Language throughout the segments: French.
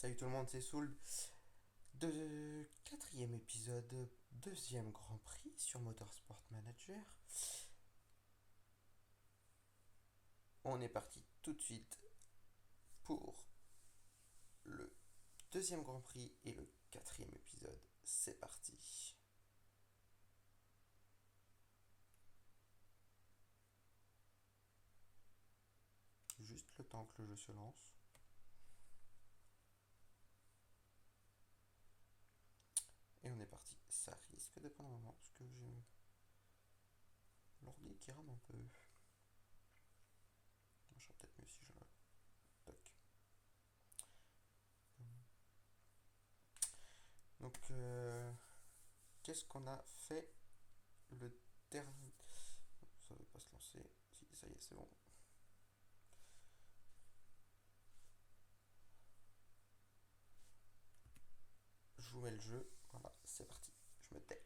Salut tout le monde, c'est Soul. Quatrième épisode, deuxième Grand Prix sur Motorsport Manager. On est parti tout de suite pour le deuxième Grand Prix et le quatrième épisode. C'est parti. Juste le temps que le jeu se lance. Et on est parti. Ça risque de prendre un moment parce que j'ai l'ordi qui rame un peu. Je serais peut-être mieux si je le toque. Donc, qu'est-ce qu'on a fait le dernier. Ça ne veut pas se lancer. Si, ça y est, c'est bon. Je vous mets le jeu. Voilà, c'est parti. Je me tais.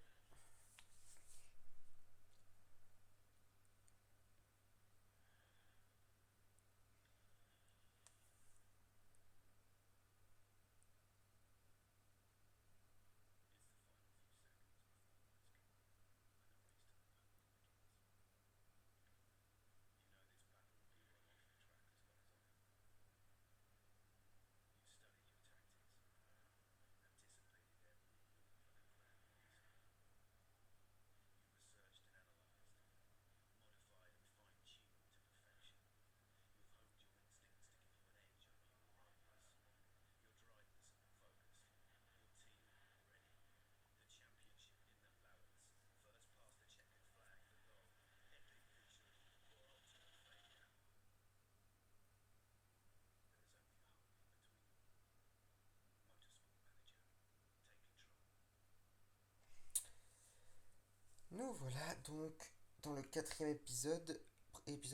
Nous voilà donc dans le quatrième épisode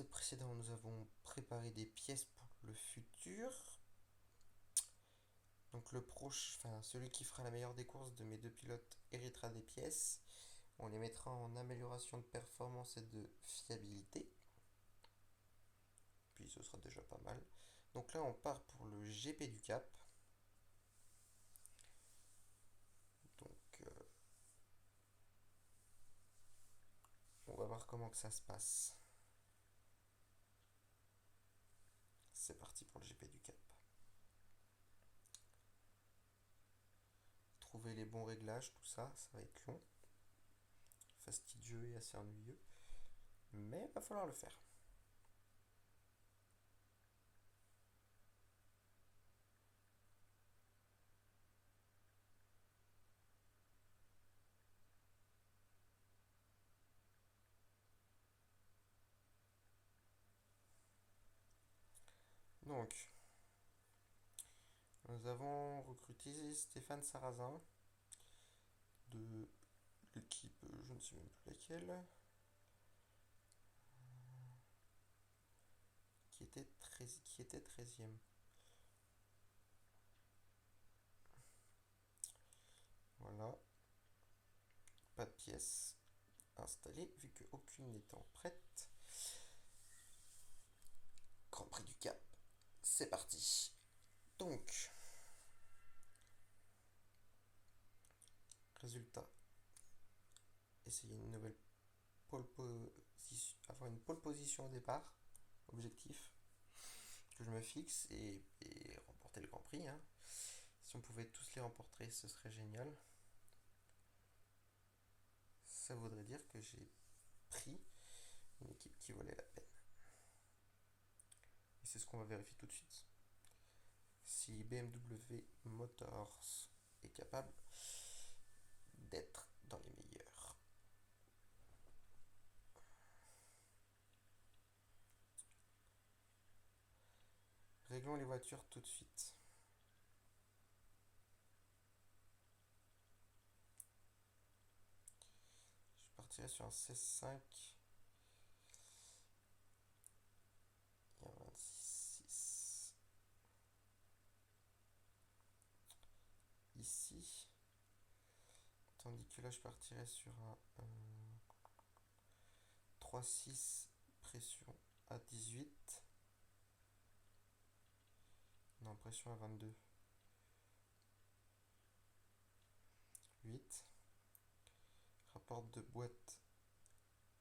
précédent, nous avons préparé des pièces pour le futur. Donc celui qui fera la meilleure des courses de mes deux pilotes héritera des pièces. On les mettra en amélioration de performance et de fiabilité. Puis ce sera déjà pas mal. Donc là on part pour le GP du Cap. Donc on va voir comment que ça se passe. C'est parti pour le GP du Cap. Trouver les bons réglages, tout ça, ça va être long, fastidieux et assez ennuyeux. Mais il va falloir le faire. Donc, nous avons recruté Stéphane Sarrazin de l'équipe, je ne sais même plus laquelle, qui était 13e. Voilà. Pas de pièces installées vu qu'aucune n'étant prête. Grand Prix du Cap. C'est parti. Donc, résultat. Essayer une nouvelle avoir une pole position au départ. Objectif que je me fixe et remporter le Grand Prix. Hein. Si on pouvait tous les remporter, ce serait génial. Ça voudrait dire que j'ai pris une équipe qui valait la peine. Et c'est ce qu'on va vérifier tout de suite. Si BMW Motors est capable d'être dans les meilleurs. Réglons les voitures tout de suite. Je partirai sur un 16.5 et un 26.6. Ici. Tandis que là, je partirais sur un 3.6 pression à 18. Non, pression à 22. 38. Rapport de boîte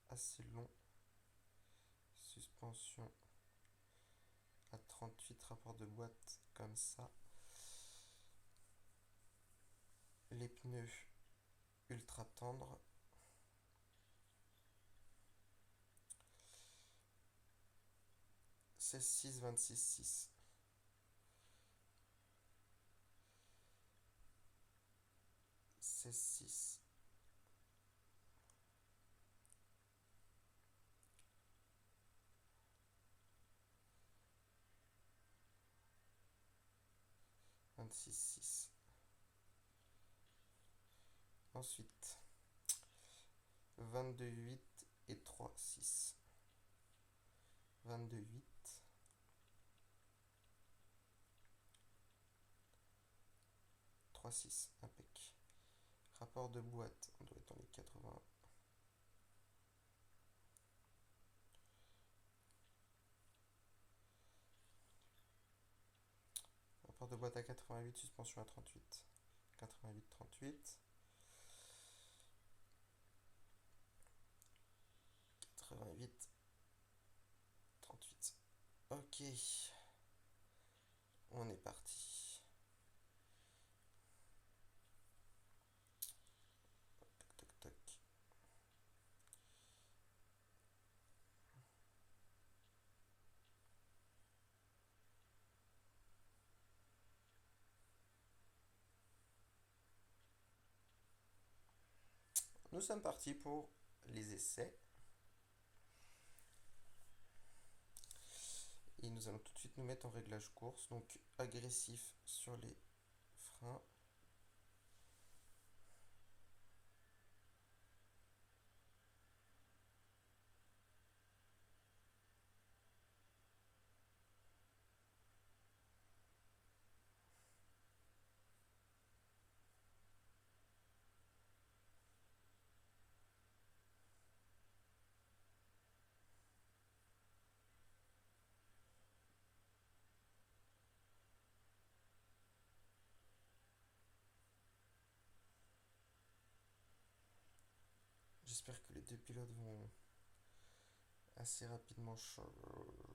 assez long. Suspension à 38, rapport de boîte comme ça. Les pneus ultra tendres. C'est 6, 26, 6. 16, 6. 26, 6. Ensuite, 22, 8 et 3, 6. 22, 8. 3, 6. Impec. Rapport de boîte, on doit être dans les 80. Rapport de boîte à 88, suspension à 38. 88, 38. 88, 38. Ok. On est parti. Tac, tac, tac. Nous sommes partis pour les essais. Et nous allons tout de suite nous mettre en réglage course. Donc agressif sur les freins. J'espère que les deux pilotes vont assez rapidement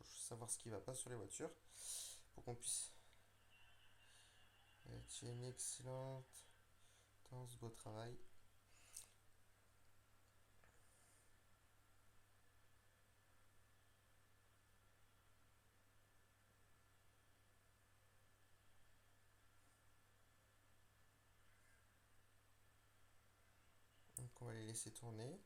savoir ce qui va pas sur les voitures pour qu'on puisse être une excellente dans ce beau travail. Donc on va les laisser tourner.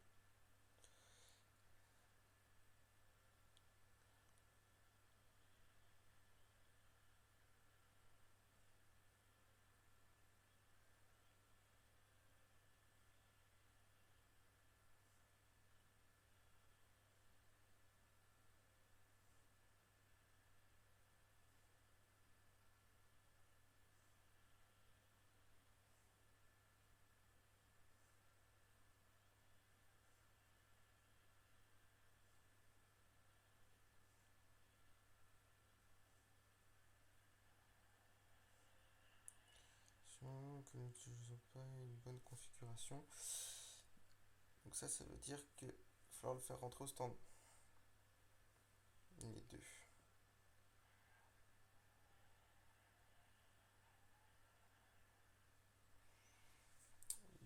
Que nous n'utilisons pas une bonne configuration. Donc ça veut dire que va falloir le faire rentrer au stand. Les deux.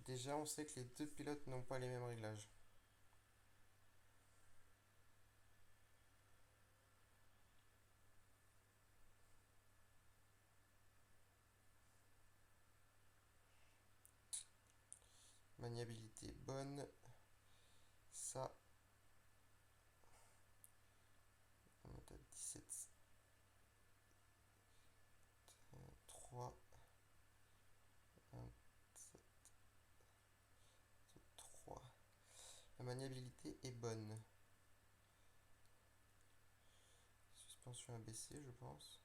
Déjà, on sait que les deux pilotes n'ont pas les mêmes réglages. Maniabilité bonne. Ça, on est à 17, 3, 27, 3. La maniabilité est bonne. Suspension abaissée, je pense.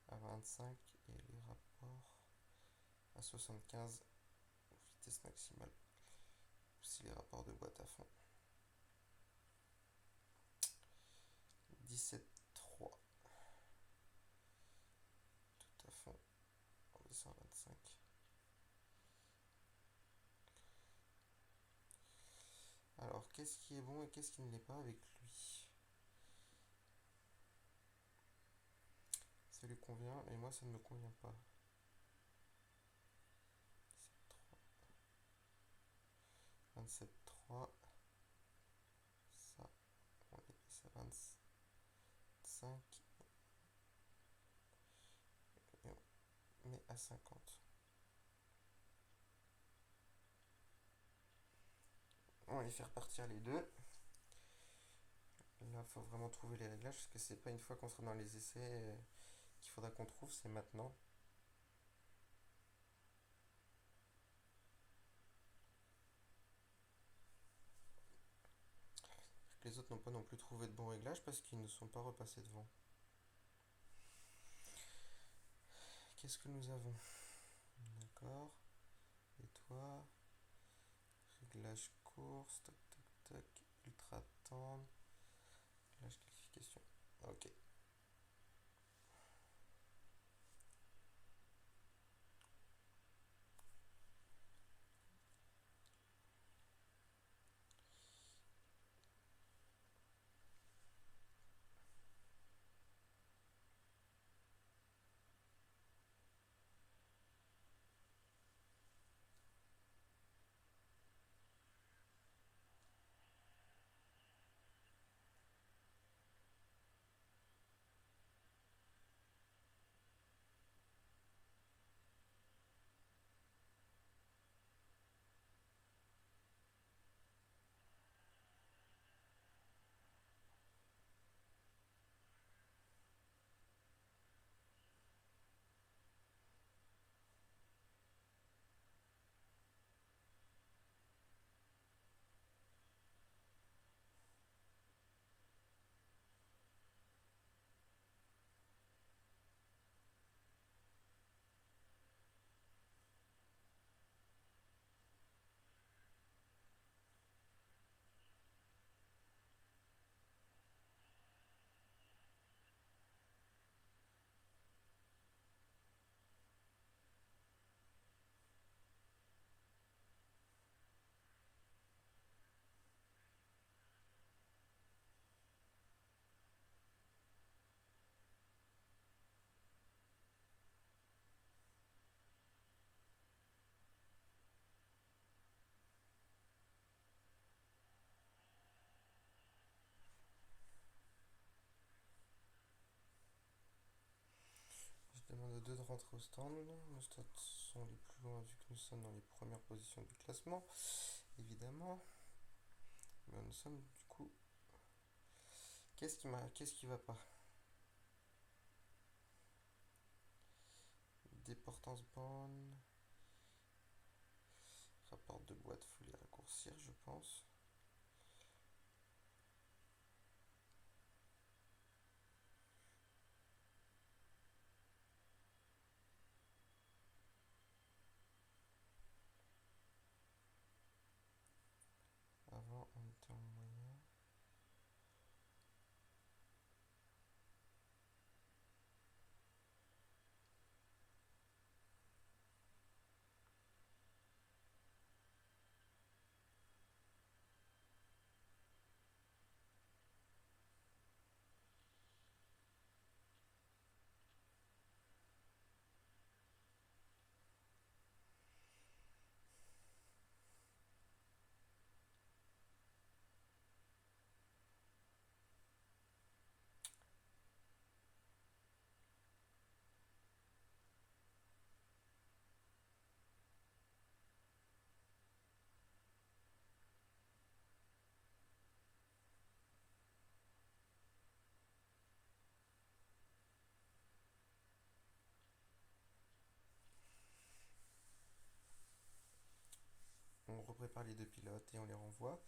À 25 et les rapports à 75 vitesse maximale. Aussi les rapports de boîte à fond. 17, 3. Tout à fond. qu'est-ce qui est bon et qu'est-ce qui ne l'est pas avec lui. Ça lui convient et moi ça ne me convient pas. 27,3. Ça, on est à 25 et on met à 50. On va les faire partir les deux. Là, il faut vraiment trouver les réglages parce que c'est pas une fois qu'on sera dans les essais qu'il faudra qu'on trouve, c'est maintenant. Les autres n'ont pas non plus trouvé de bons réglages parce qu'ils ne sont pas repassés devant. Qu'est-ce que nous avons? D'accord. Et toi? Réglage course, tac tac tac, ultra tendre, réglage qualification. Ok. Je demande aux deux de rentrer au stand. Nos stats sont les plus loin vu que nous sommes dans les premières positions du classement, évidemment. Mais nous sommes du coup. Qu'est-ce qui va pas? Déportance bonne. Rapport de boîte, faut les raccourcir, je pense. Avant, on était en moyen. On reprépare les deux pilotes et on les renvoie.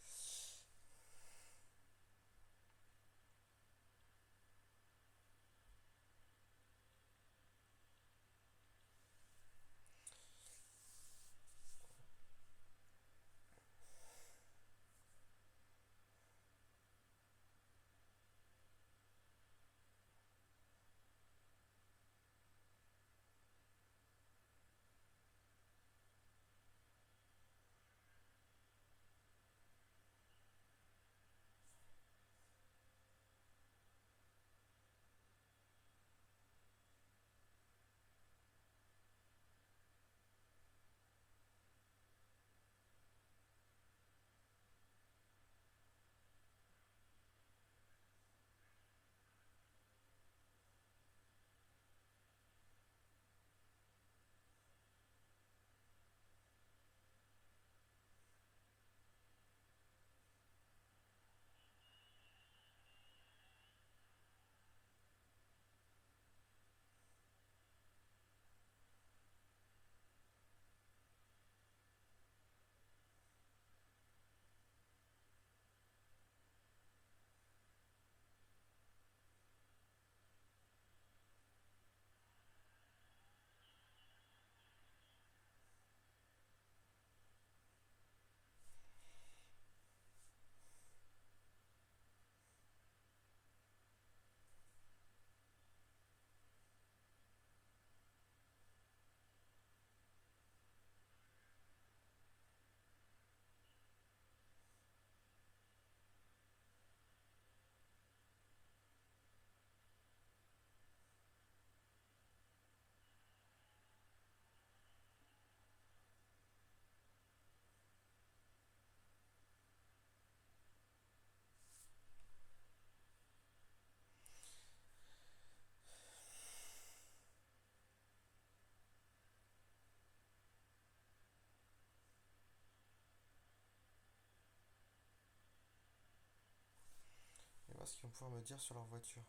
voir ce qu'ils vont pouvoir me dire sur leur voiture.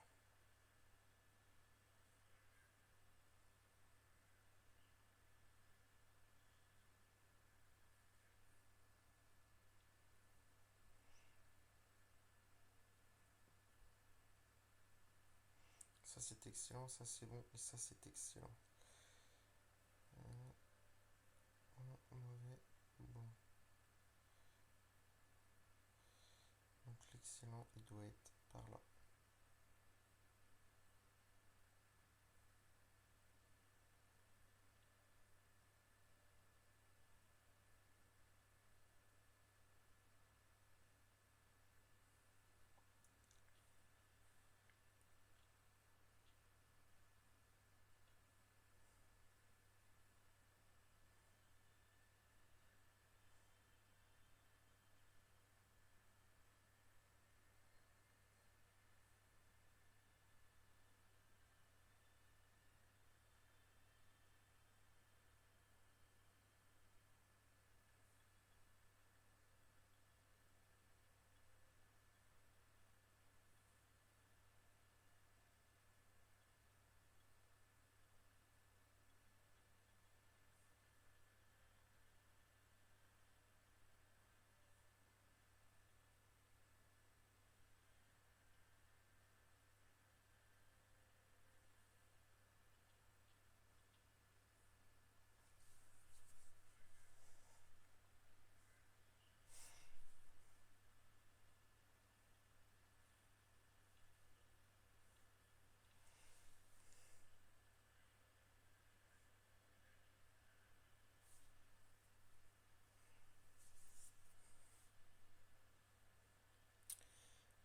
Ça c'est excellent, ça c'est bon, et ça c'est excellent. Mauvais, bon. Donc l'excellent, il doit être par là.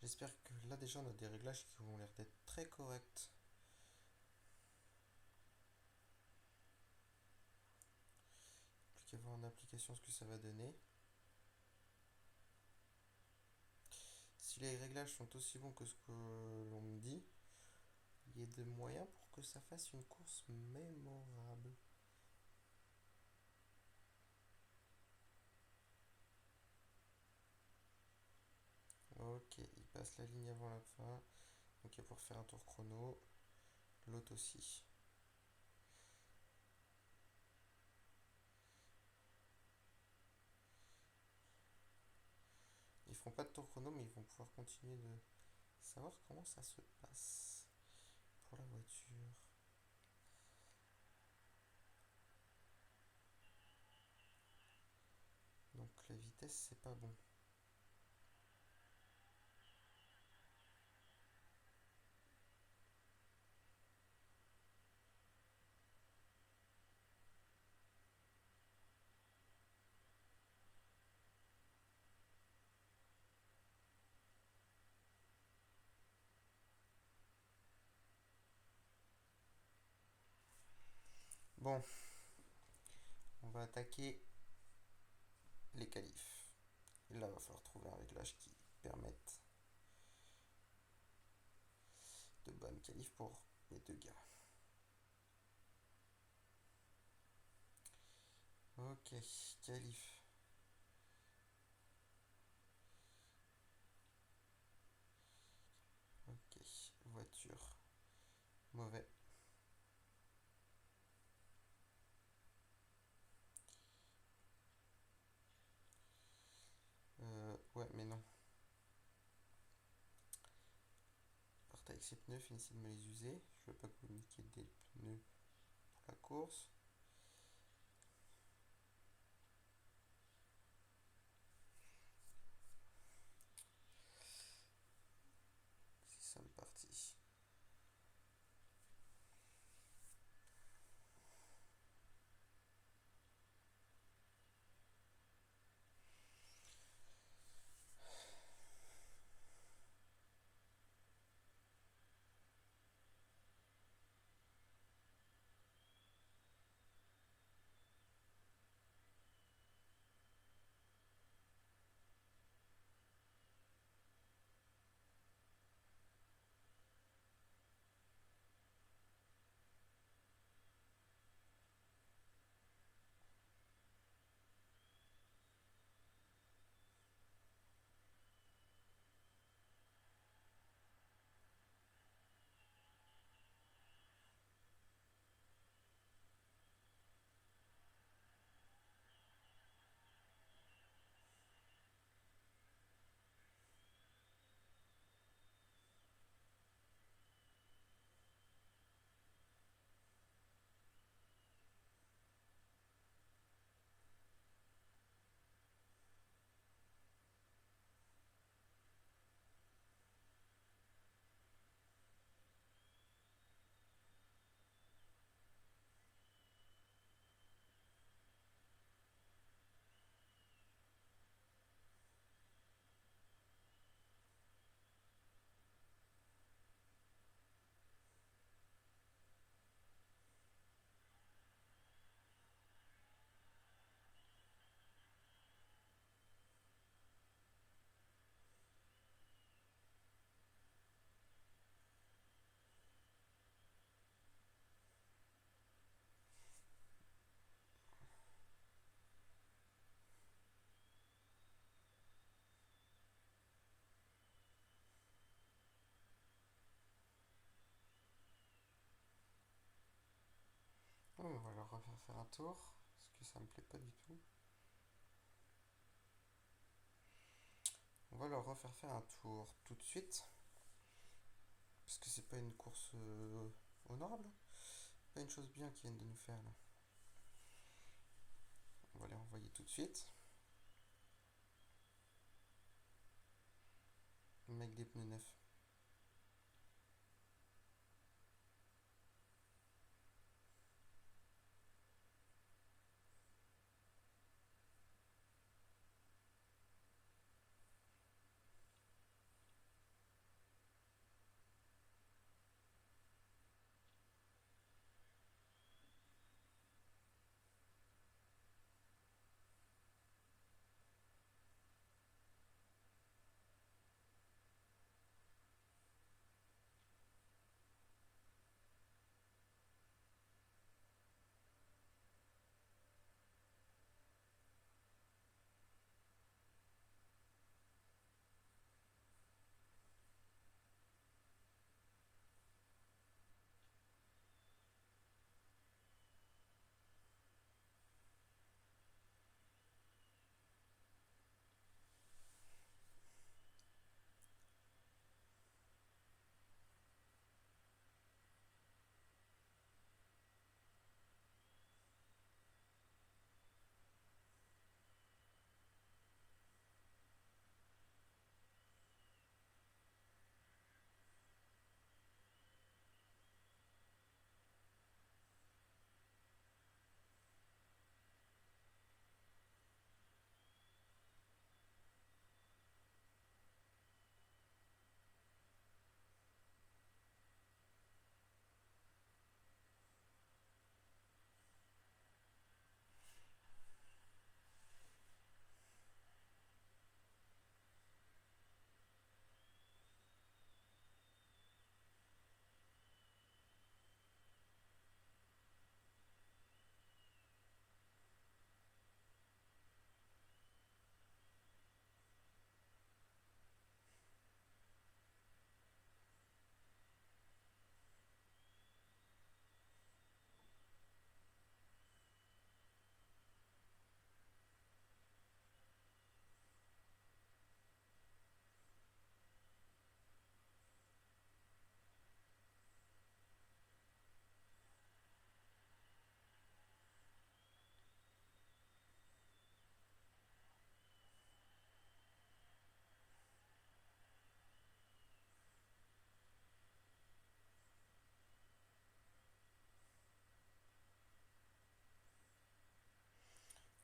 J'espère que là déjà on a des réglages qui ont l'air d'être très corrects. Plus qu'à voir en application ce que ça va donner. Si les réglages sont aussi bons que ce que l'on me dit, il y a de moyens pour que ça fasse une course mémorable. Ok, il passe la ligne avant la fin. Donc il va pouvoir faire un tour chrono. L'autre aussi. Ils feront pas de tour chrono, mais ils vont pouvoir continuer de savoir comment ça se passe pour la voiture. Donc la vitesse, c'est pas bon. Bon, on va attaquer les qualifs. Et là, il va falloir trouver un réglage qui permette de bonnes qualifs pour les deux gars. Ok, qualif. Ok, voiture. Mauvais. Ouais, mais non. Partez avec ces pneus, finissez de me les user. Je veux pas que vous niquiez des pneus pour la course. Si ça me partit. On va leur refaire faire un tour, parce que ça me plaît pas du tout. On va leur refaire faire un tour tout de suite, parce que c'est pas une course honorable, pas une chose bien qu'ils viennent de nous faire là. On va les renvoyer tout de suite. Avec des pneus neufs.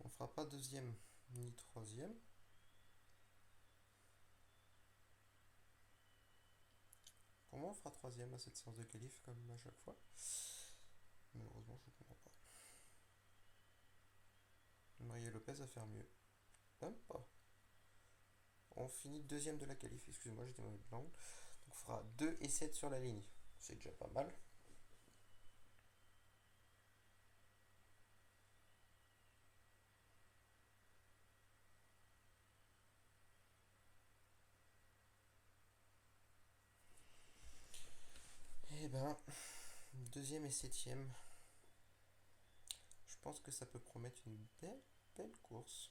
On fera pas deuxième ni troisième. Pour moi, on fera troisième à cette séance de qualif comme à chaque fois. Malheureusement, je ne comprends pas. Maria Lopez à faire mieux. Même pas. On finit deuxième de la qualif. Excusez-moi, j'étais mauvais de langue. Donc on fera 2 et 7 sur la ligne. C'est déjà pas mal. Et ben, deuxième et septième. Je pense que ça peut promettre une belle course.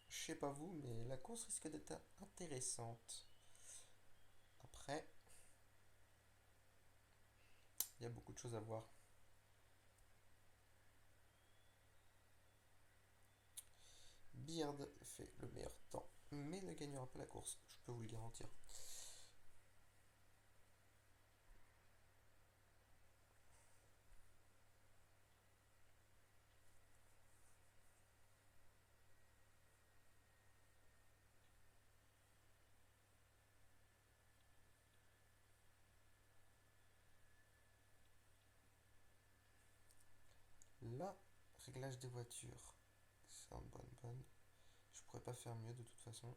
Je sais pas vous, mais la course risque d'être intéressante. Après, il y a beaucoup de choses à voir. Beard fait le meilleur temps, mais ne gagnera pas la course, je peux vous le garantir. Là, réglage des voitures, c'est un bonne. Je pourrais pas faire mieux de toute façon.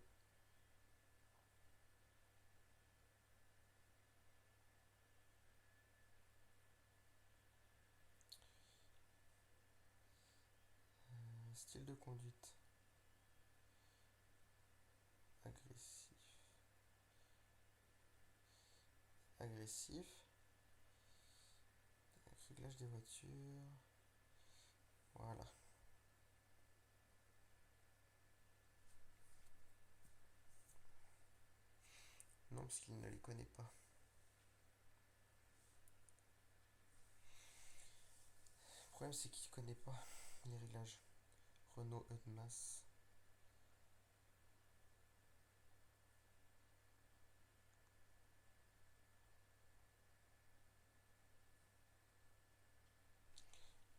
Style de conduite. Agressif. Agressif. Réglage des voitures. Voilà. Non, parce qu'il ne les connaît pas. Le problème, c'est qu'il ne connaît pas les réglages. Renault Eudmas.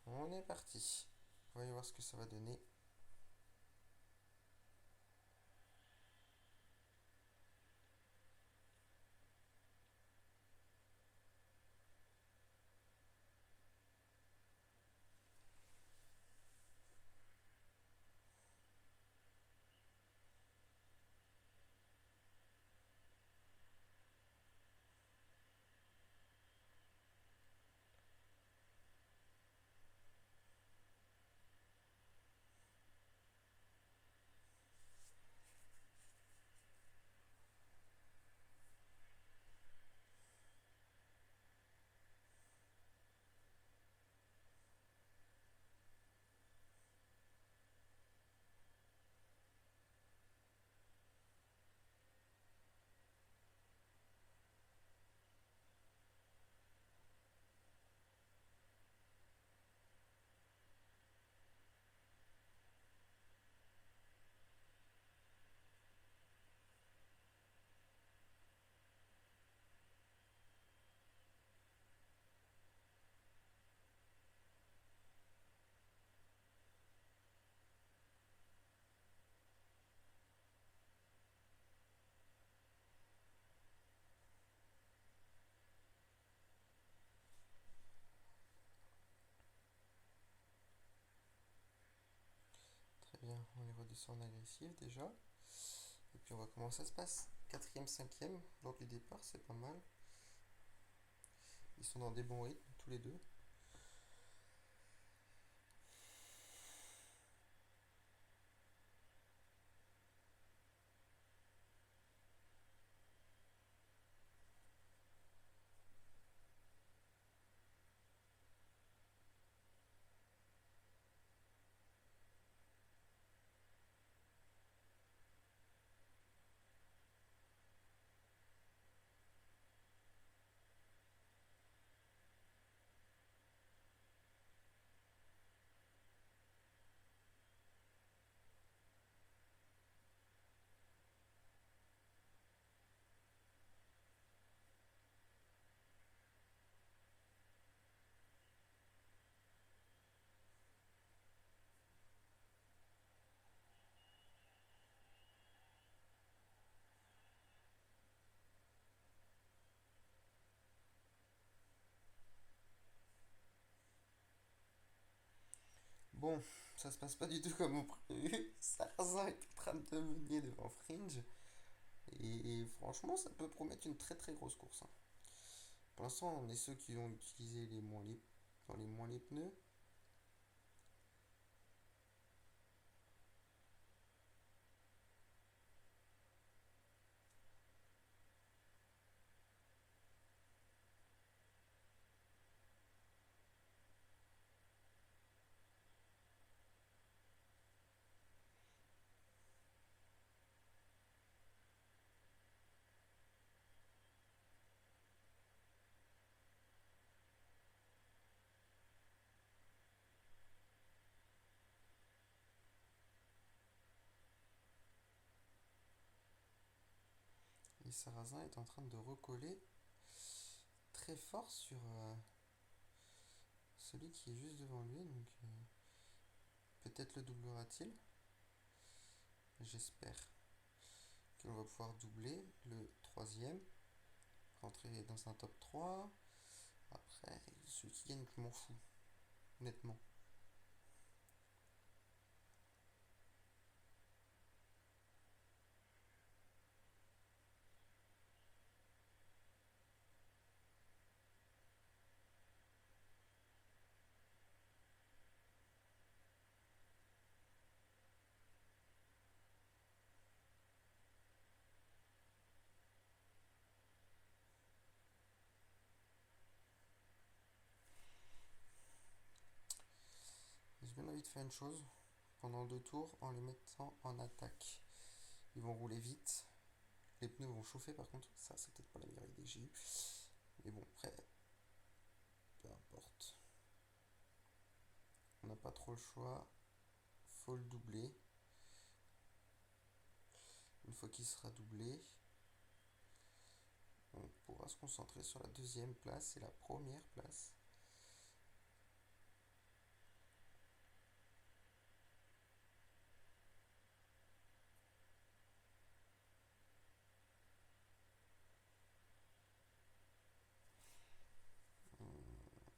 On est parti. On va y voir ce que ça va donner. Très bien, on les redescend en agressif déjà. Et puis on va voir comment ça se passe. Quatrième, cinquième, lors du départ, c'est pas mal. Ils sont dans des bons rythmes, tous les deux. Bon, ça se passe pas du tout comme prévu. Sarrazin est en train de mener devant Fringe. Et franchement, ça peut promettre une très très grosse course, hein. Pour l'instant, on est ceux qui ont utilisé dans les moins les pneus. Et Sarrazin est en train de recoller très fort sur celui qui est juste devant lui. Donc peut-être le doublera-t-il. J'espère qu'on va pouvoir doubler le troisième. Rentrer dans un top 3. Après, celui qui gagne, je m'en fous. Honnêtement. vite faire une chose pendant 2 tours en les mettant en attaque. Ils vont rouler vite. Les pneus vont chauffer par contre. Ça, c'est peut-être pas la meilleure idée que j'ai eue. Mais bon, après, peu importe. On n'a pas trop le choix. Faut le doubler. Une fois qu'il sera doublé, on pourra se concentrer sur la deuxième place et la première place.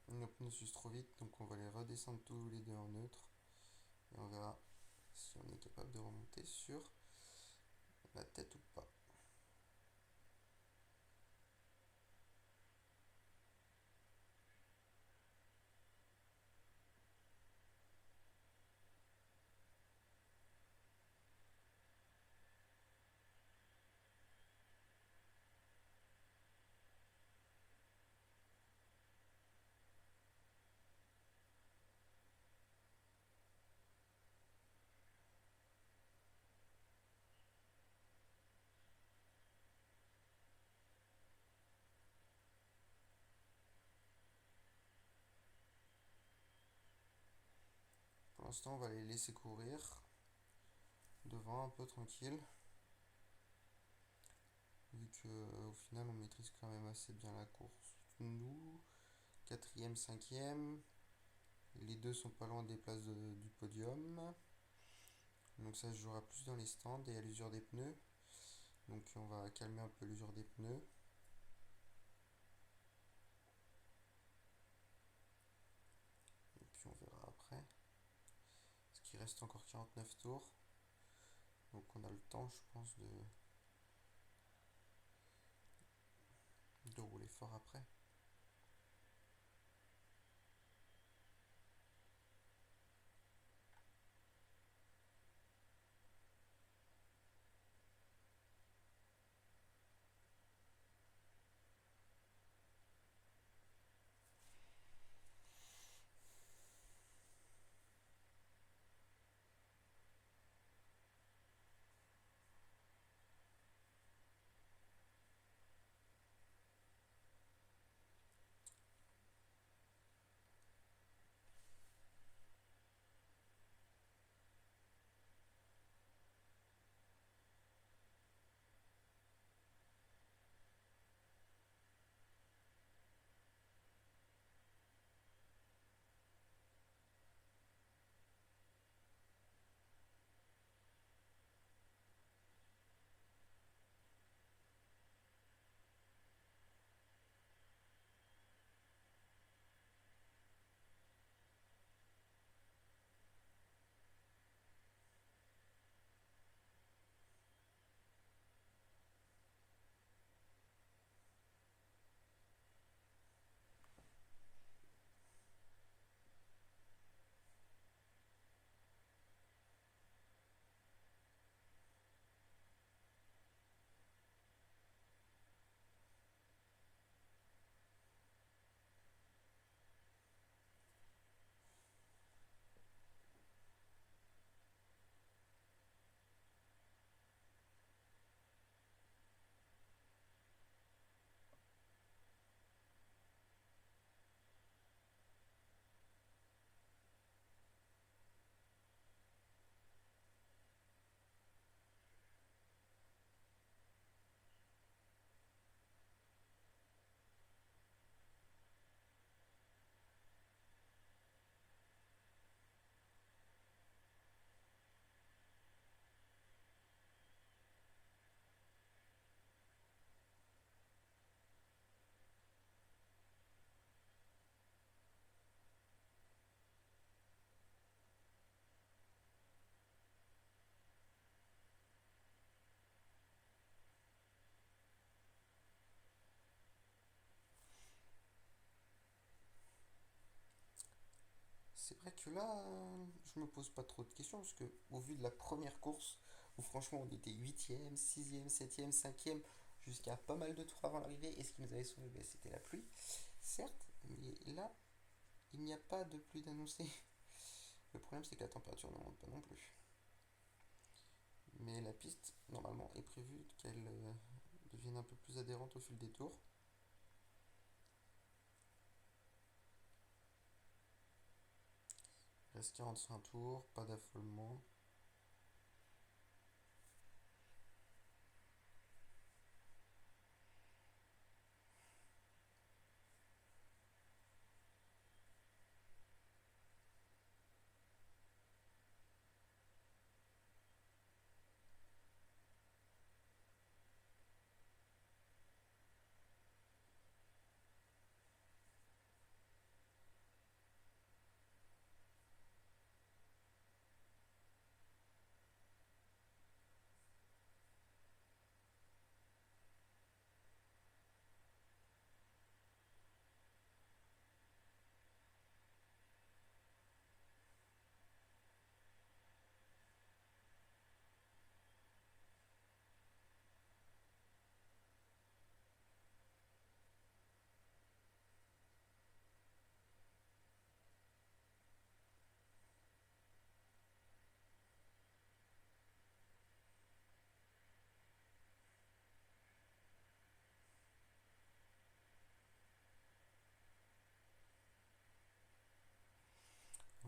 Nos pneus s'usent trop vite, donc on va les redescendre tous les deux en neutre. Et on verra si on est capable de remonter sur la tête ou pas. Pour l'instant, on va les laisser courir devant un peu tranquille. Vu qu'au final, on maîtrise quand même assez bien la course. Nous, quatrième, cinquième. Les deux sont pas loin des places du podium. Donc ça se jouera plus dans les stands et à l'usure des pneus. Donc on va calmer un peu l'usure des pneus. Et puis on verra après. Parce qu'il reste encore 49 tours. Donc on a le temps, je pense, de rouler fort après. C'est vrai que là, je me pose pas trop de questions parce que au vu de la première course, où franchement on était 8ème, 6ème, 7ème, 5ème, jusqu'à pas mal de tours avant l'arrivée, et ce qui nous avait sauvé, ben, c'était la pluie, certes, mais là, il n'y a pas de pluie d'annoncer. Le problème, c'est que la température ne monte pas non plus. Mais la piste, normalement, est prévue qu'elle devienne un peu plus adhérente au fil des tours. Il reste 45 tours, pas d'affolement.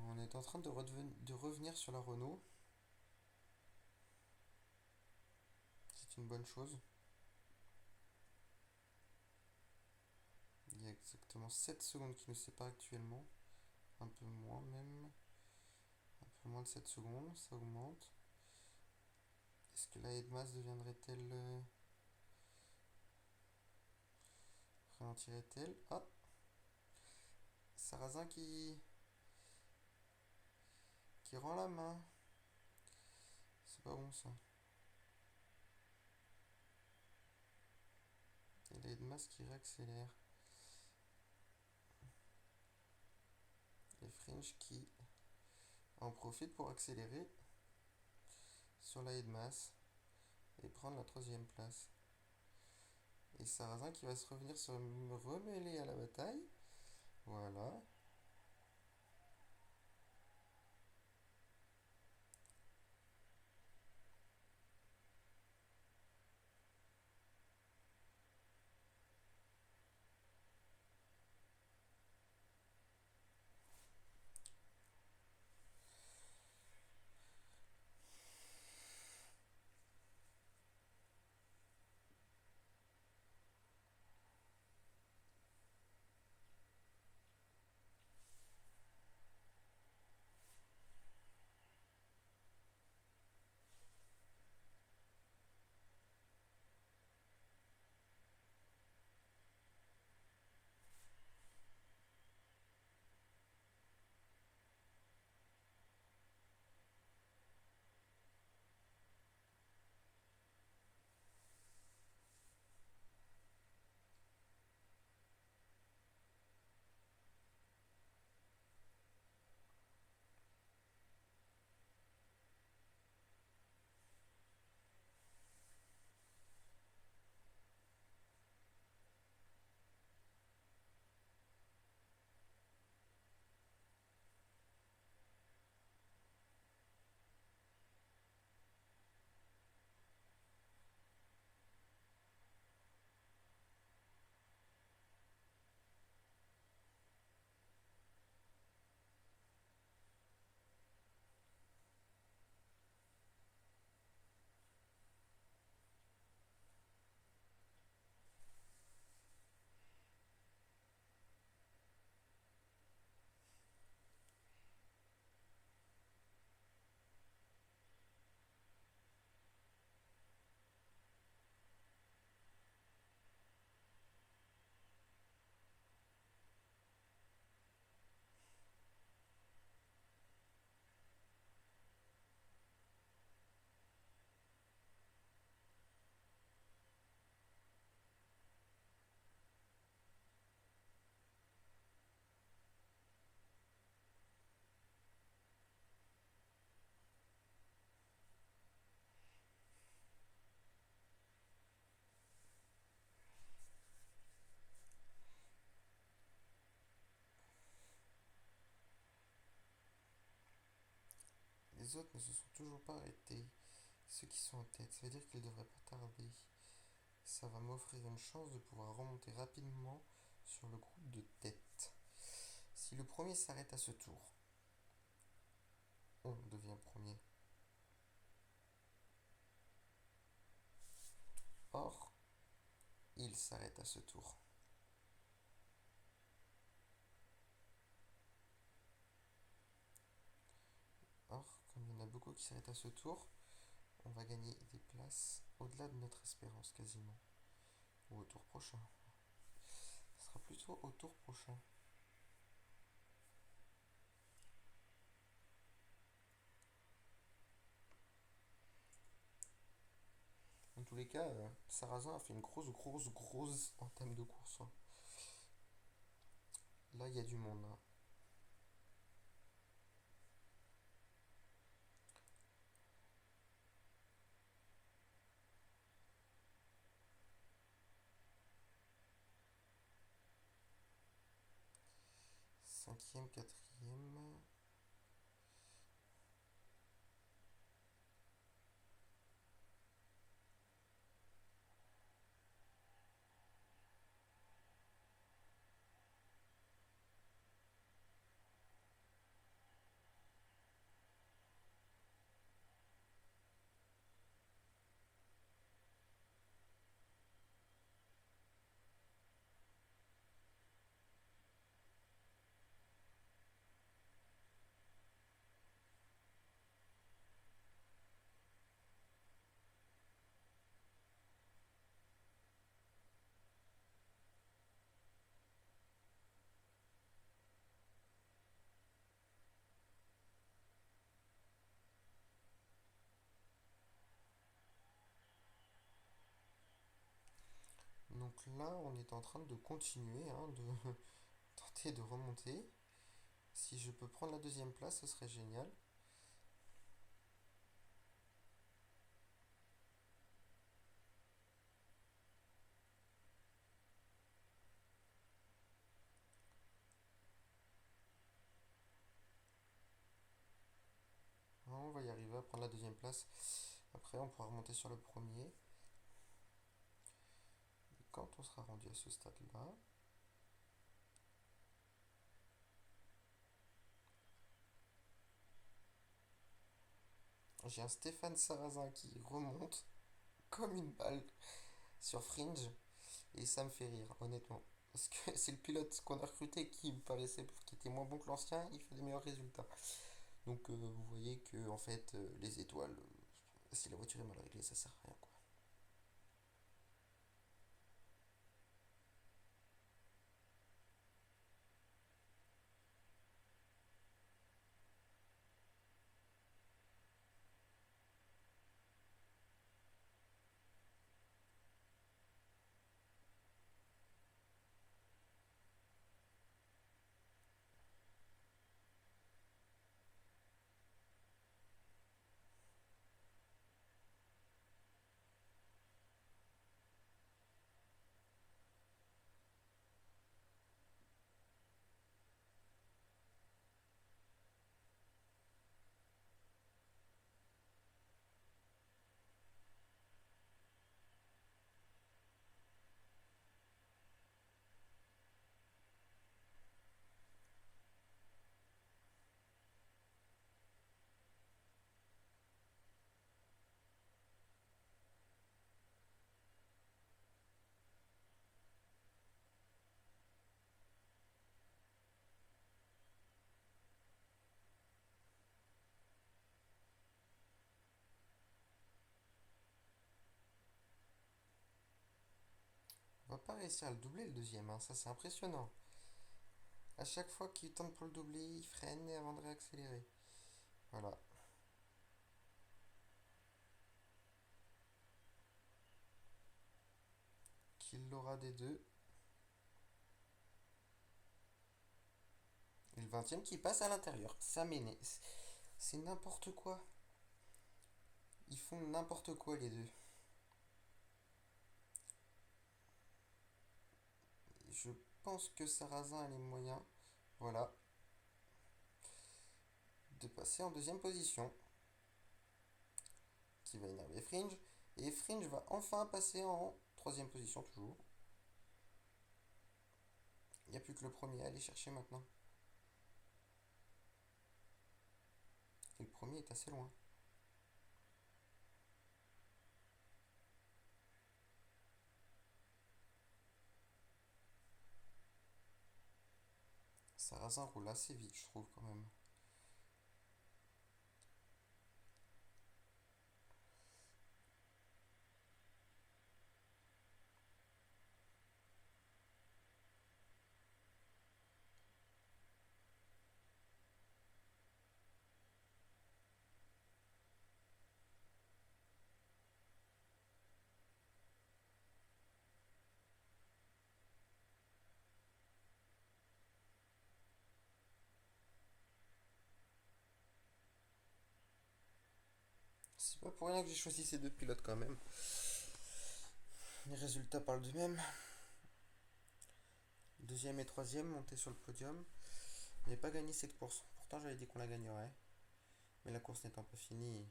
On est en train de revenir sur la Renault. C'est une bonne chose. Il y a exactement 7 secondes qui nous séparent actuellement. Un peu moins même. Un peu moins de 7 secondes, ça augmente. Est-ce que la headmass deviendrait-elle... ralentirait-elle? Ah, Sarrazin qui rend la main. C'est pas bon ça. Et la headmass qui réaccélère. Et Fringe qui en profite pour accélérer sur la headmass et prendre la troisième place. Et Sarrazin qui va se remêler à la bataille. Voilà. les autres ne se sont toujours pas arrêtés. Ceux qui sont en tête, ça veut dire qu'ils ne devraient pas tarder. Ça va m'offrir une chance de pouvoir remonter rapidement sur le groupe de tête. Si le premier s'arrête à ce tour, on devient premier. Or, il s'arrête à ce tour. Or, comme il y en a beaucoup qui s'arrêtent à ce tour, on va gagner des places au-delà de notre espérance quasiment. Ou au tour prochain. Ce sera plutôt au tour prochain. Dans tous les cas, Sarrazin a fait une grosse entame de course, hein. Là, il y a du monde, hein. 5e, 4e. Donc là, on est en train de continuer, hein, de tenter de remonter. Si je peux prendre la deuxième place, ce serait génial. On va y arriver à prendre la deuxième place. Après, on pourra remonter sur le premier. Et quand on sera rendu à ce stade-là, j'ai un Stéphane Sarrazin qui remonte comme une balle sur Fringe. Et ça me fait rire, honnêtement. Parce que c'est le pilote qu'on a recruté qui me paraissait, qui était moins bon que l'ancien, il fait des meilleurs résultats. Donc vous voyez que en fait les étoiles, si la voiture est mal réglée, ça sert à rien, quoi. On va pas réussir à le doubler le deuxième, hein, ça c'est impressionnant. À chaque fois qu'il tente pour le doubler, il freine avant de réaccélérer. Voilà. Qu'il l'aura des deux. Et le 20e qui passe à l'intérieur. Ça m'énerve. C'est n'importe quoi. Ils font n'importe quoi les deux. Je pense que Sarrazin a les moyens, voilà, de passer en deuxième position. qui va énerver Fringe. Et Fringe va enfin passer en troisième position toujours. Il n'y a plus que le premier à aller chercher maintenant. Et le premier est assez loin. Sarrazin roule assez vite, je trouve quand même. C'est pas pour rien que j'ai choisi ces deux pilotes quand même. Les résultats parlent d'eux-mêmes. Deuxième et troisième montés sur le podium. On n'avait pas gagné cette course. Pourtant j'avais dit qu'on la gagnerait. Mais la course n'étant pas finie,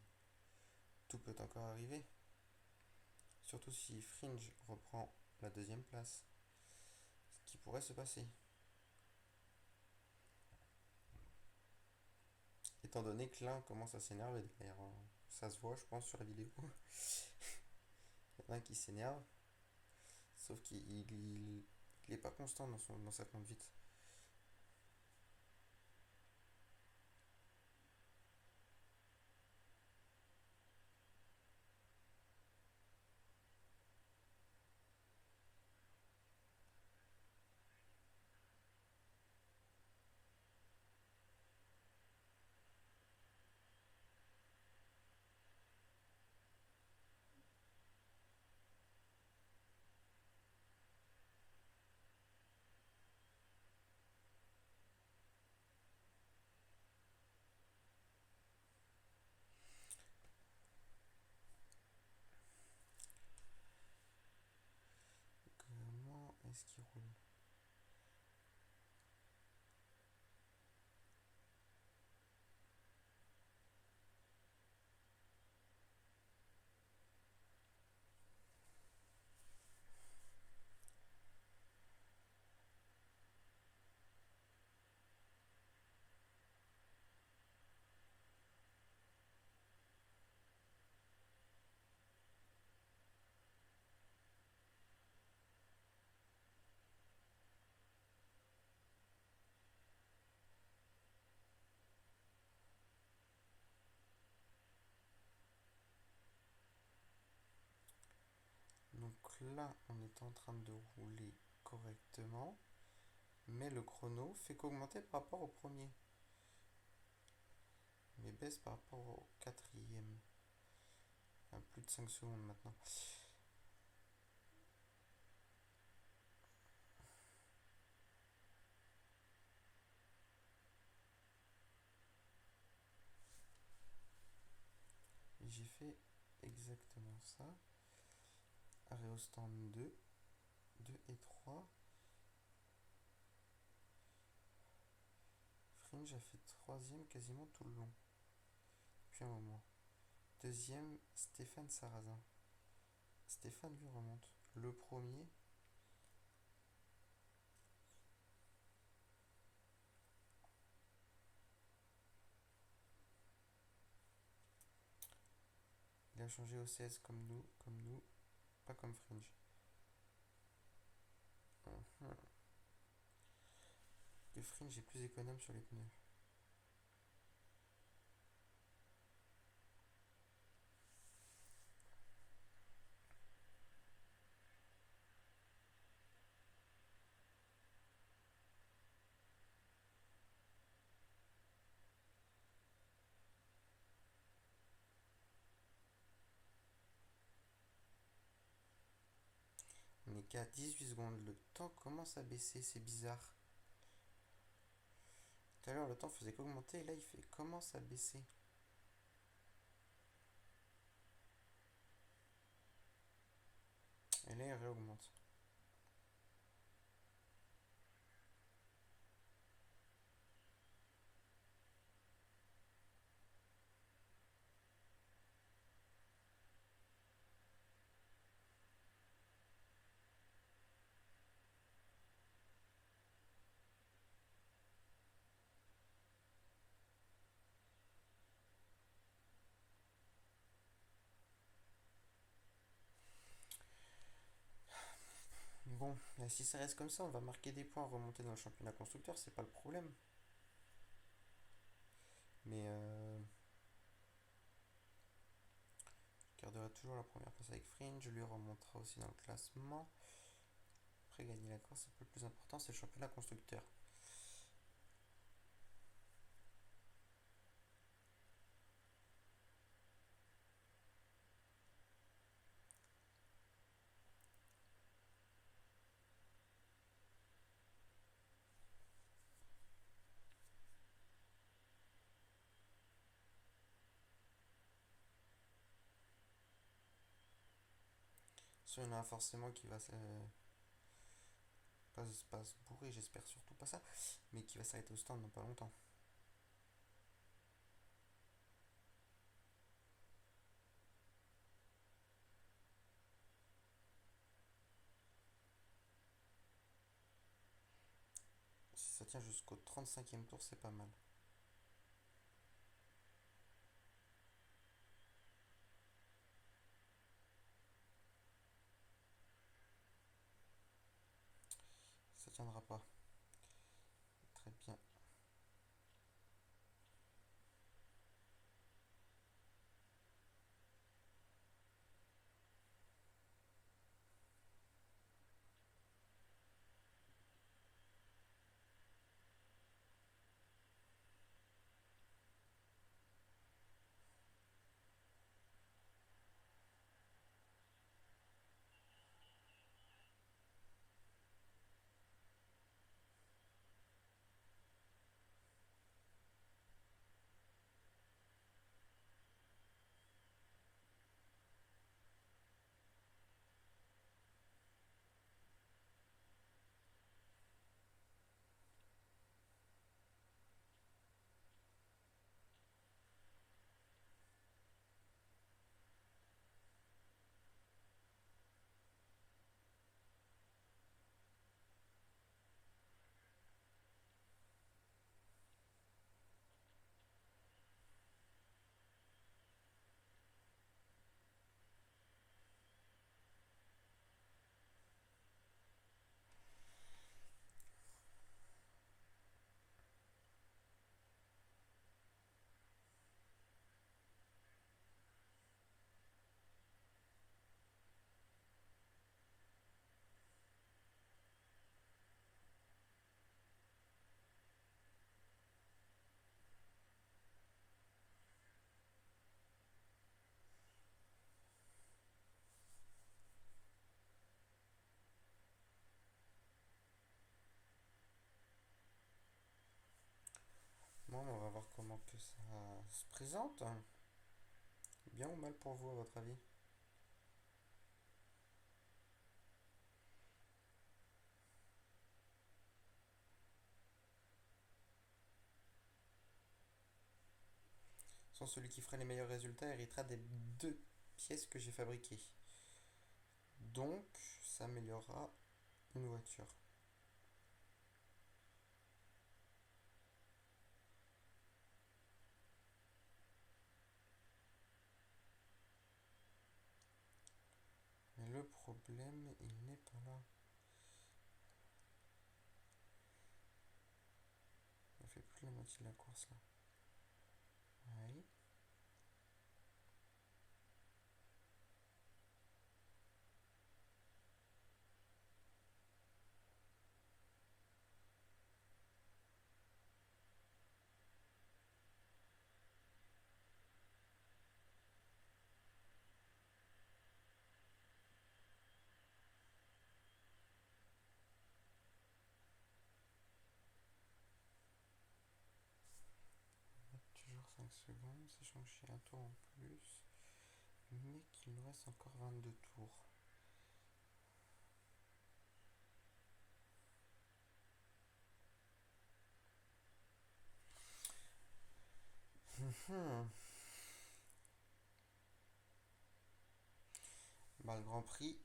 tout peut encore arriver. Surtout si Fringe reprend la deuxième place. Ce qui pourrait se passer. Étant donné que l'un commence à s'énerver derrière. Ça se voit, je pense, sur la vidéo. Il y en a un qui s'énerve. Sauf qu'il est pas constant dans sa conduite. Comment est-ce qu'il roule? Donc là, on est en train de rouler correctement. Mais le chrono fait qu'augmenter par rapport au premier. Mais baisse par rapport au quatrième. À plus de 5 secondes maintenant. Et j'ai fait exactement ça. Arrêt au stand 2, 2 et 3. Fringe a fait troisième quasiment tout le long. Depuis un moment. Deuxième, Stéphane Sarrazin. Stéphane lui remonte. Le premier, il a changé au 16 comme nous, pas comme Fringe. Le Fringe est plus économe sur les pneus. On est qu'à 18 secondes. Le temps commence à baisser, c'est bizarre. Tout à l'heure, le temps faisait qu'augmenter et là, commence à baisser. Et là, il réaugmente. Bon, si ça reste comme ça, on va marquer des points, remonter dans le championnat constructeur, c'est pas le problème. Mais je garderai toujours la première place avec Fringe, je lui remontera aussi dans le classement. Après, gagner la course, c'est un peu plus important, c'est le championnat constructeur. Soit il y en a forcément qui va pas se bourrer, j'espère surtout pas ça, mais qui va s'arrêter au stand dans pas longtemps. Si ça tient jusqu'au 35e tour, c'est pas mal. Ça tiendra pas. Très bien. Bon, on va voir comment que ça se présente. Bien ou mal pour vous, à votre avis? Sans celui qui fera les meilleurs résultats héritera des deux pièces que j'ai fabriquées. Donc, ça améliorera une voiture. Mais le problème, il n'est pas là. Il fait plus la moitié de la course là. Oui. Toujours 5 secondes, sachant que j'ai un tour en plus. Mais qu'il nous reste encore 22 tours. Bah, le Grand Prix,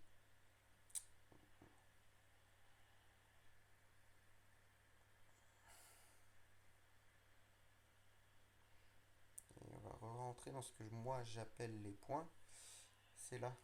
et on va rentrer dans ce que moi j'appelle les points. C'est là.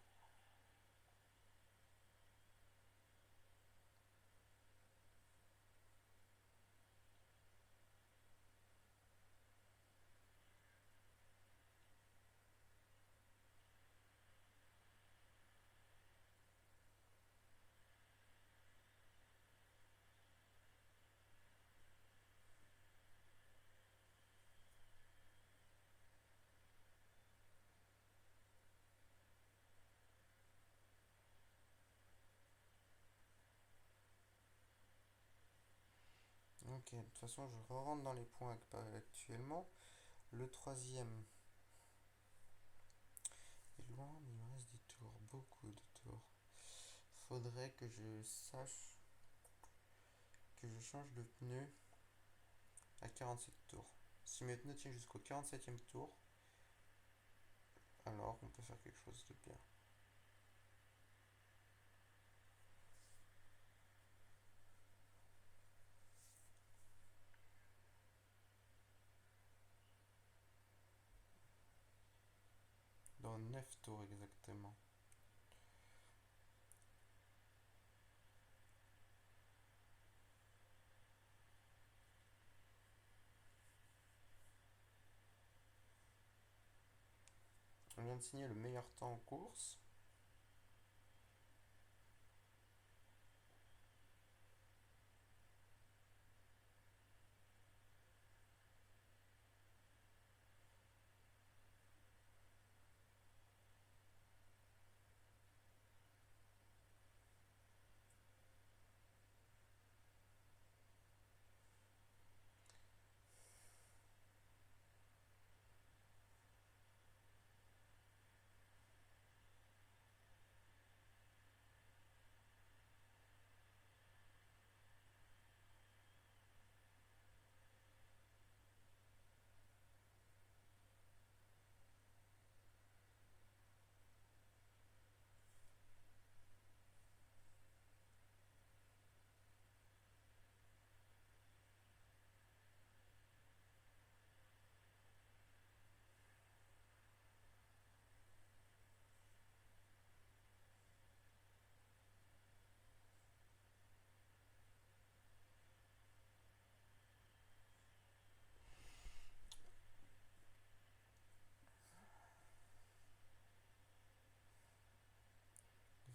Ok, de toute façon, je rentre dans les points actuellement. Le troisième est loin, mais il me reste des tours, beaucoup de tours. Faudrait que je sache que je change de pneu à 47 tours. Si mes pneus tiennent jusqu'au 47e tour, alors on peut faire quelque chose de bien. Dans 9 tours exactement. On vient de signer le meilleur temps en course.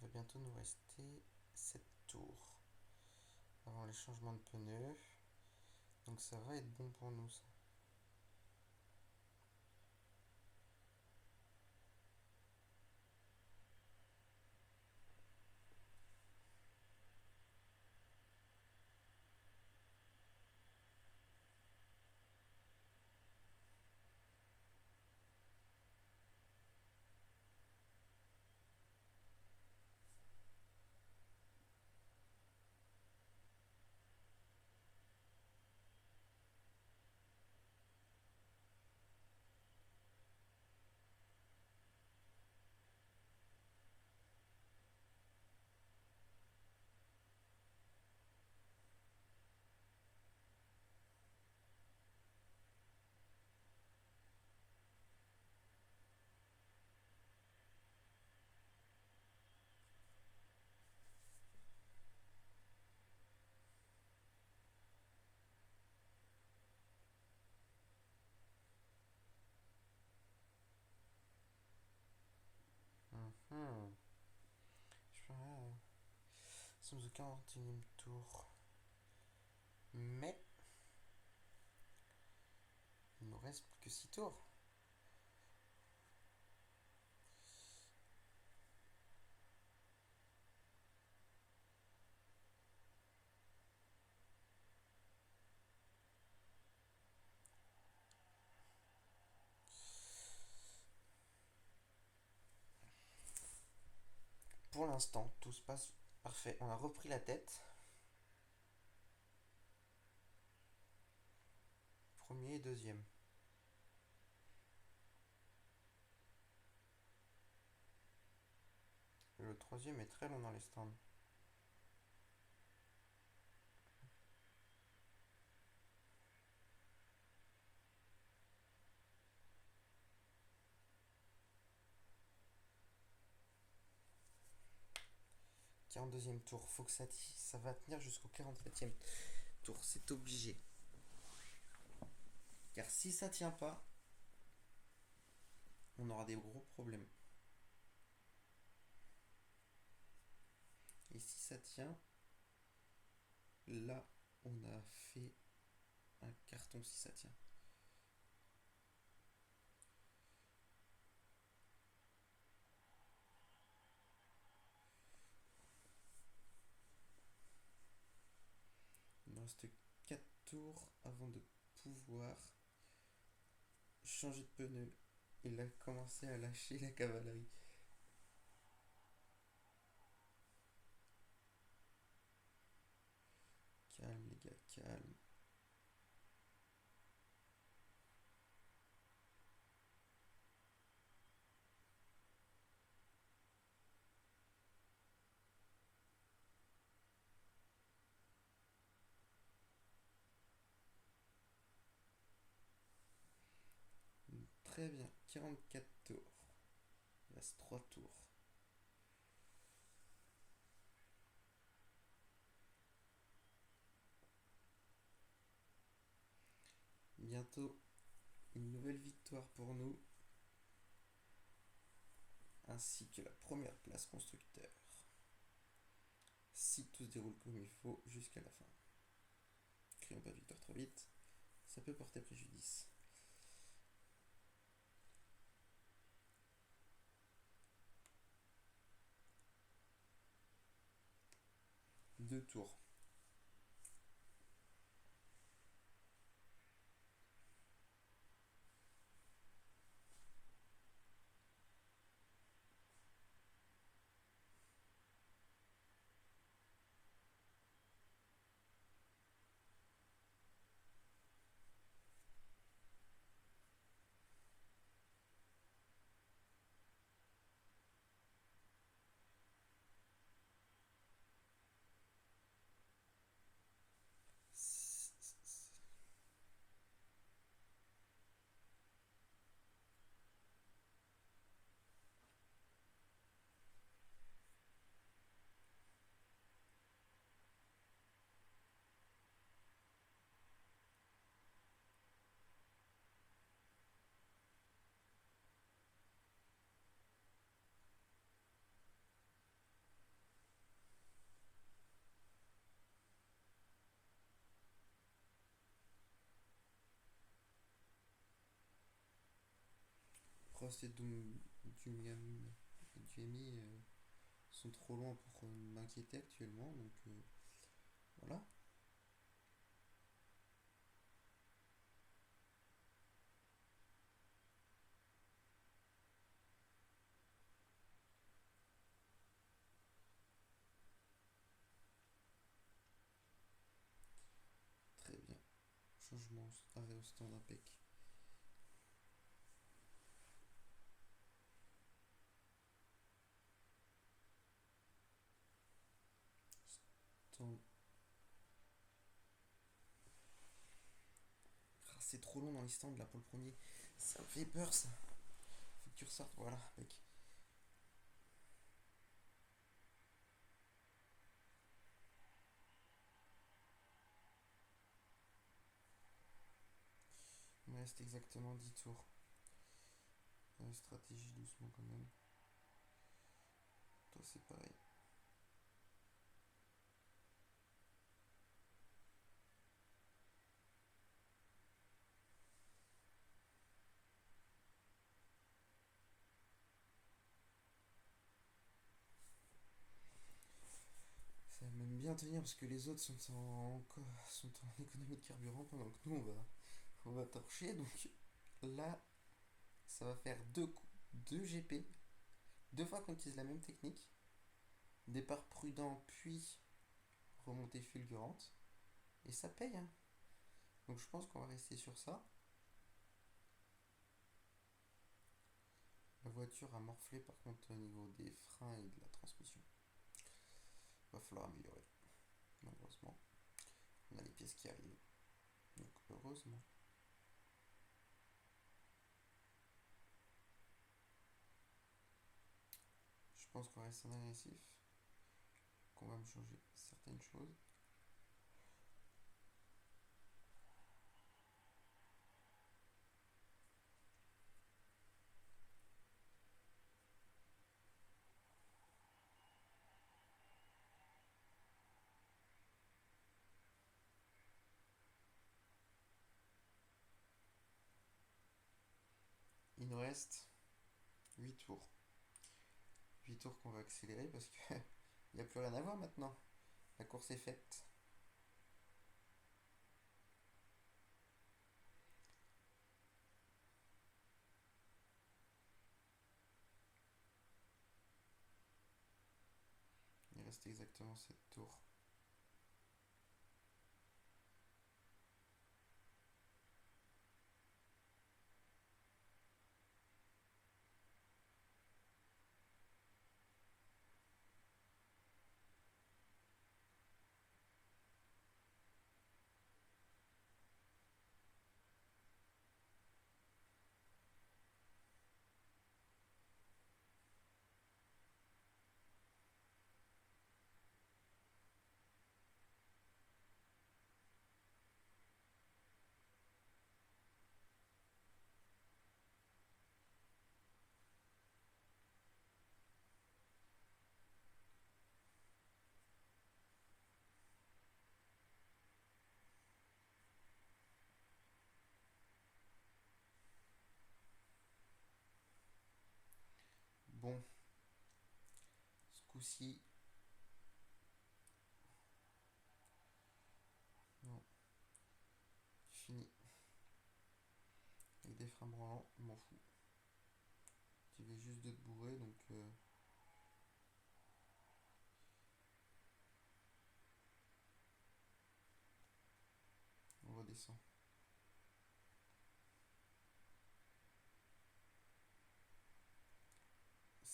Il va bientôt nous rester 7 tours avant les changements de pneus. Donc ça va être bon pour nous ça. Mhm. Je suis Nous sommes au 41e tour. Mais il nous reste plus que 6 tours. Pour l'instant, tout se passe parfait. On a repris la tête. Premier et deuxième. Le troisième est très long dans les stands. Deuxième tour, faut que ça va tenir jusqu'au 47e tour, c'est obligé. Car si ça tient pas, on aura des gros problèmes. Et si ça tient, là, on a fait un carton si ça tient. Il nous reste 4 tours avant de pouvoir changer de pneu. Il a commencé à lâcher la cavalerie. Calme les gars, calme. Très bien, 44 tours. Il reste 3 tours. Bientôt une nouvelle victoire pour nous, ainsi que la première place constructeur. Si tout se déroule comme il faut jusqu'à la fin. Crions pas victoire trop vite, ça peut porter préjudice. 2 tours. Prost et Duemi sont trop loin pour m'inquiéter actuellement, donc voilà. Très bien. Changement arrêt au stand impec. Stand. Ah, c'est trop long dans les stands là pour le premier. Ça me fait peur ça. Faut que tu ressortes, voilà, mec. Il me reste exactement 10 tours. Stratégie doucement quand même. Toi c'est pareil. Ça va même bien tenir parce que les autres sont en économie de carburant pendant que nous on va torcher. Donc là, ça va faire deux GP. Deux fois qu'on utilise la même technique. Départ prudent puis remontée fulgurante. Et ça paye. Hein. Donc je pense qu'on va rester sur ça. La voiture a morflé par contre au niveau des freins et de la transmission. Va falloir améliorer. Malheureusement. On a les pièces qui arrivent. Donc heureusement. Je pense qu'on reste en agressif. Qu'on va me changer certaines choses. Il nous reste 8 tours. 8 tours qu'on va accélérer parce que il n'y a plus rien à voir maintenant. La course est faite. reste exactement cette tour. Bon, ce coup-ci, non, fini. Avec des freins branlants, je m'en fous. Tu veux juste de te bourrer, donc on redescend.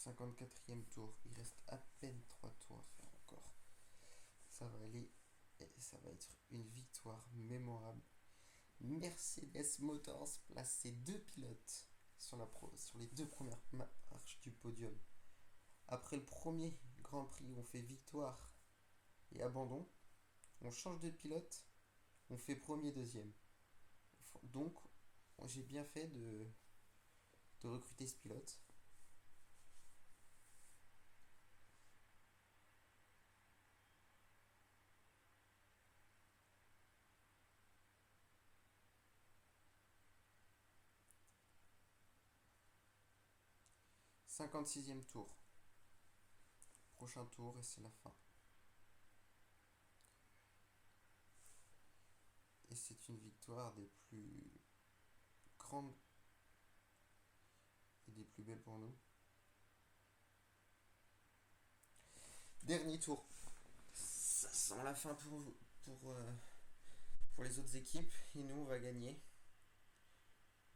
54e tour. Il reste à peine 3 tours à faire encore. Ça va aller et ça va être une victoire mémorable. Mercedes Motors place ses deux pilotes sur les deux premières marches du podium. Après le premier Grand Prix, on fait victoire et abandon. On change de pilote, on fait premier, deuxième. Donc, j'ai bien fait de recruter ce pilote. 56e tour. Prochain tour et c'est la fin. Et c'est une victoire des plus grandes et des plus belles pour nous. Dernier tour. Ça sent la fin pour les autres équipes. Et nous, on va gagner.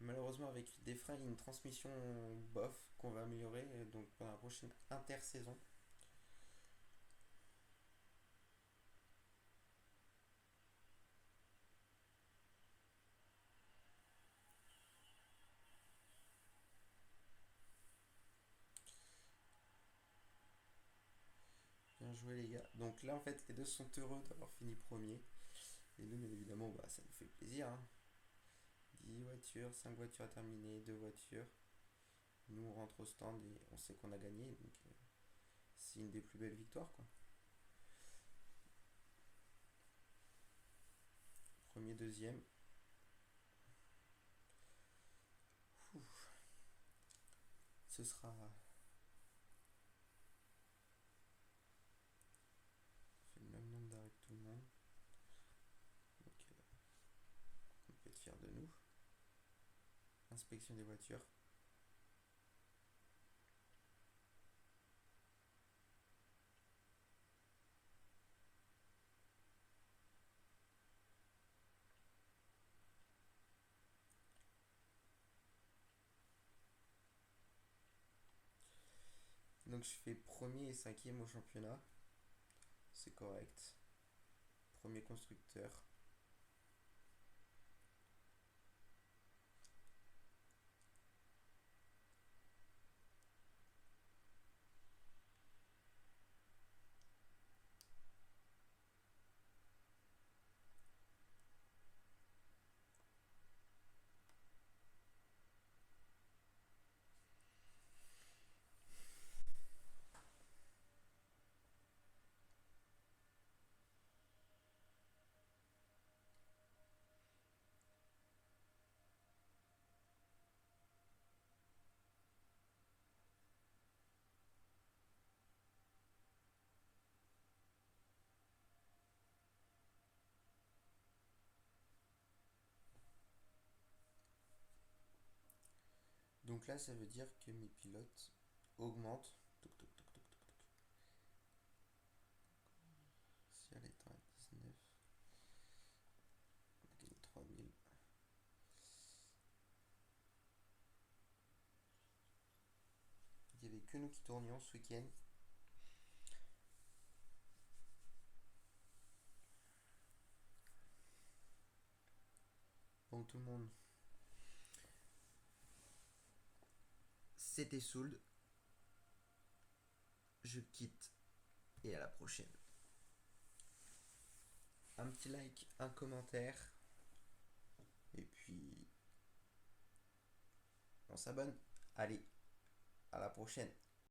Malheureusement, avec des freins et une transmission bof qu'on va améliorer donc pendant la prochaine intersaison. Bien joué les gars. Donc là en fait les deux sont heureux d'avoir fini premier. Et nous bien évidemment bah, ça nous fait plaisir. Hein. 10 voitures, 5 voitures à terminer, 2 voitures. Nous on rentre au stand et on sait qu'on a gagné. Donc c'est une des plus belles victoires quoi. Premier, deuxième. Ouf. Ce sera. On fait le même nombre d'arrêts que tout le monde. Donc on peut être fier de nous. Inspection des voitures. Donc je fais premier et cinquième au championnat. C'est correct. Premier constructeur. Donc là, ça veut dire que mes pilotes augmentent. Toc, toc, toc, toc, toc, toc. que nous qui tournions ce week-end. Donc tout le monde, c'était Sould. Je quitte et à la prochaine. Un petit like, un commentaire. Et puis on s'abonne. Allez, à la prochaine.